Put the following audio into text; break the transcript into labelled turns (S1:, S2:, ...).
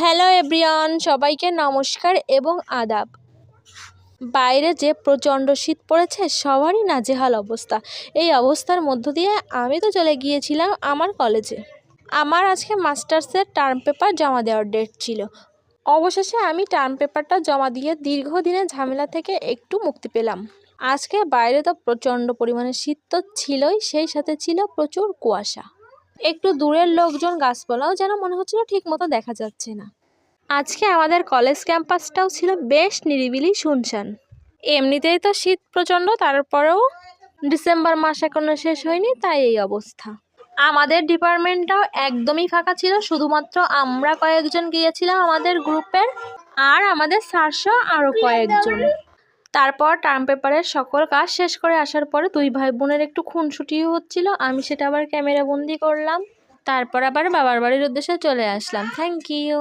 S1: Hello everyone, সবাইকে নমস্কার এবং আদাব। বাইরে যে প্রচণ্ড শীত পড়েছে, সবারই নাজেহাল অবস্থা। এই অবস্থার মধ্য দিয়ে আমি তো চলে গিয়েছিলাম আমার কলেজে। আমার আজকে মাস্টার্সের টার্ম পেপার জমা দেওয়ার ডেট ছিল। অবশেষে আমি টার্ম পেপারটা জমা দিয়ে দীর্ঘদিনের ঝামেলা থেকে একটু মুক্তি পেলাম। আজকে বাইরে তো প্রচণ্ড পরিমাণে শীত তো ছিলই, সেই সাথে ছিল প্রচুর কুয়াশা। একটু দূরের লোকজন, গাছপালাও যেন মনে হচ্ছিল ঠিক মতো দেখা যাচ্ছে না। আজকে আমাদের কলেজ ক্যাম্পাসটাও ছিল বেশ নিরিবিলি, শুনশান। এমনিতেই তো শীত প্রচণ্ড, তারপরেও ডিসেম্বর মাস এখনো শেষ হয়নি, তাই এই অবস্থা। আমাদের ডিপার্টমেন্টটাও একদমই ফাঁকা ছিল, শুধুমাত্র আমরা কয়েকজন গিয়েছিলাম আমাদের গ্রুপের, আর আমাদের স্যারসহ আরও কয়েকজন। তারপর টার্ম পেপারের সকল কাজ শেষ করে আসার পরে দুই ভাই বোনের একটু খুনসুটিও হচ্ছিল, আমি সেটা আবার ক্যামেরা বন্দি করলাম। তারপর আবার বাবার বাড়ির উদ্দেশ্যে চলে আসলাম। Thank you.